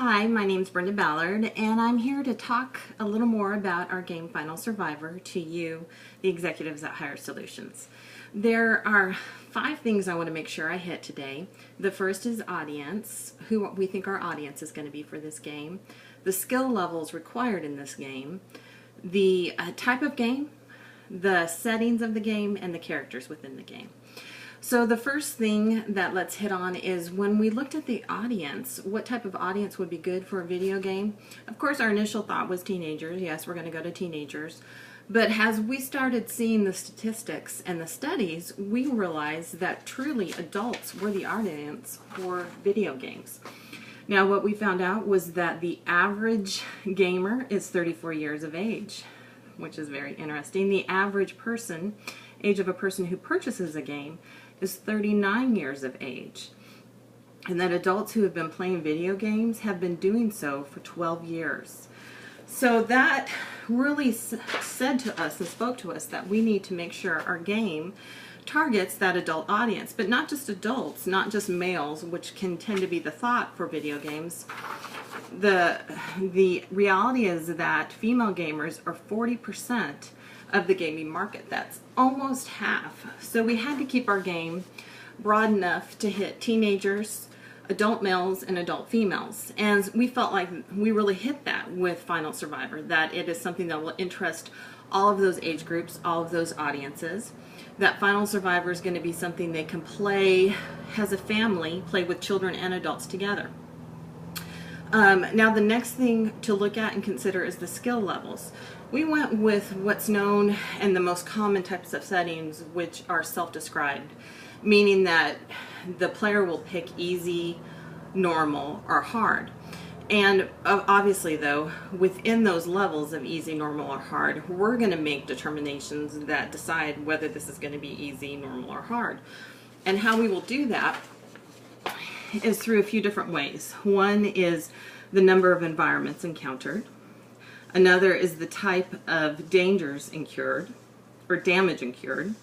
Hi, my name's Brenda Ballard, and I'm here to talk a little more about our game Final Survivor to you, the executives at Hire Solutions. There are 5 things I want to make sure I hit today. The first is audience, who we think our audience is going to be for this game, the skill levels required in this game, the type of game, the settings of the game, and the characters within the game. So the first thing that let's hit on is when we looked at the audience, what type of audience would be good for a video game? Of course, our initial thought was teenagers. Yes, we're going to go to teenagers. But as we started seeing the statistics and the studies, we realized that truly adults were the audience for video games. Now, what we found out was that the average gamer is 34 years of age, which is very interesting. The average person, age of a person who purchases a game, is 39 years of age, and that adults who have been playing video games have been doing so for 12 years. So that really said to us and spoke to us that we need to make sure our game targets that adult audience, but not just adults, not just males, which can tend to be the thought for video games. The reality is that female gamers are 40% of the gaming market. That's almost half. So we had to keep our game broad enough to hit teenagers, adult males, and adult females. And we felt like we really hit that with Final Survivor, that it is something that will interest all of those age groups, all of those audiences, that Final Survivor is going to be something they can play as a family, play with children and adults together. Now the next thing to look at and consider is the skill levels. We went with what's known and the most common types of settings, which are self-described, meaning that the player will pick easy, normal, or hard. And obviously though, within those levels of easy, normal, or hard, we're going to make determinations that decide whether this is going to be easy, normal, or hard. And how we will do that is through a few different ways. One is the number of environments encountered. Another is the type of dangers incurred or damage incurred.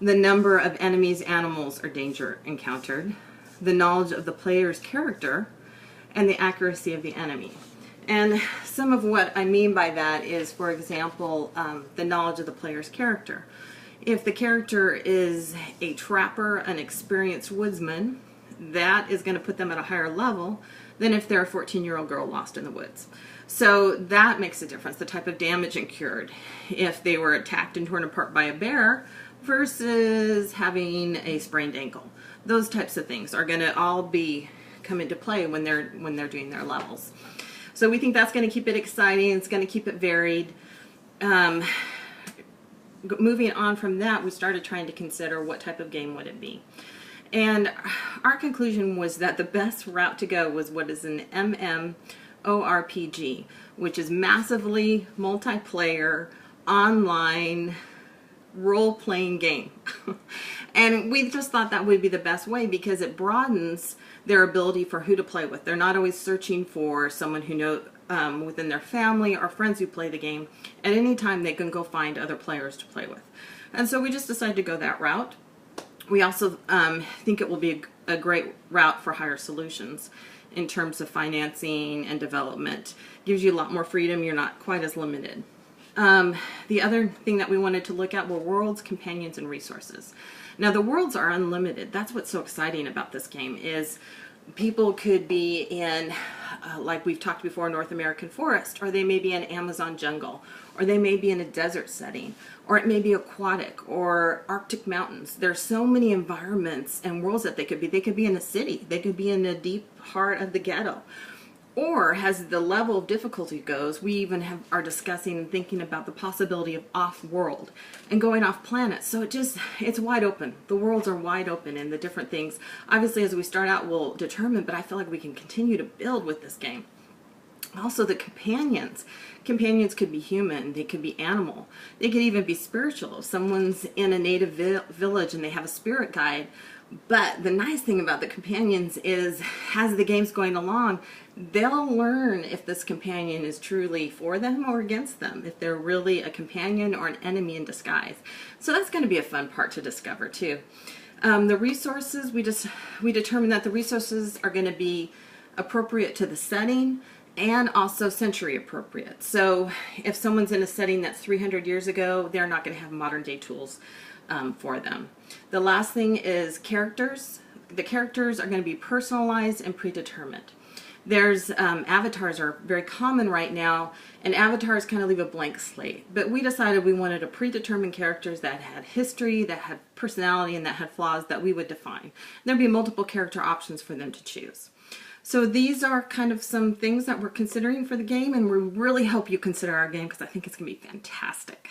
The number of enemies, animals, or danger encountered. The knowledge of the player's character, and the accuracy of the enemy. And some of what I mean by that is, for example, the knowledge of the player's character. If the character is a trapper, an experienced woodsman, that is going to put them at a higher level than if they're a 14-year-old girl lost in the woods. So that makes a difference, the type of damage incurred. If they were attacked and torn apart by a bear versus having a sprained ankle. Those types of things are going to all come into play when they're doing their levels. So we think that's going to keep it exciting. It's going to keep it varied. Moving on from that, we started trying to consider what type of game would it be. And our conclusion was that the best route to go was what is an MMORPG, which is massively multiplayer, online, role-playing game. And we just thought that would be the best way because it broadens their ability for who to play with. They're not always searching for someone who knows within their family or friends who play the game. At any time, they can go find other players to play with. And so we just decided to go that route. We also think it will be a great route for Hire Solutions in terms of financing and development. Gives you a lot more freedom. You're not quite as limited. The other thing that we wanted to look at were worlds, companions, and resources. Now the worlds are unlimited. That's what's so exciting about this game is people could be in, like we've talked before, North American forest, or they may be in Amazon jungle, or they may be in a desert setting, or it may be aquatic or Arctic mountains. There's so many environments and worlds that they could be. They could be in a city. They could be in the deep heart of the ghetto. Or as the level of difficulty goes, we even are discussing and thinking about the possibility of off-world and going off planet. So it's wide open. The worlds are wide open and the different things. Obviously, as we start out, we'll determine, but I feel like we can continue to build with this game. Also, the companions. Companions could be human. They could be animal. They could even be spiritual. If someone's in a native village and they have a spirit guide. But the nice thing about the companions is, as the game's going along, they'll learn if this companion is truly for them or against them, if they're really a companion or an enemy in disguise. So that's going to be a fun part to discover too. The resources, we determined that the resources are going to be appropriate to the setting, and also century appropriate. So if someone's in a setting that's 300 years ago, they're not going to have modern day tools for them. The last thing is characters. The characters are going to be personalized and predetermined. There's avatars are very common right now, and avatars kind of leave a blank slate. But we decided we wanted a predetermined characters that had history, that had personality, and that had flaws that we would define. There'd be multiple character options for them to choose. So these are kind of some things that we're considering for the game, and we really hope you consider our game because I think it's going to be fantastic.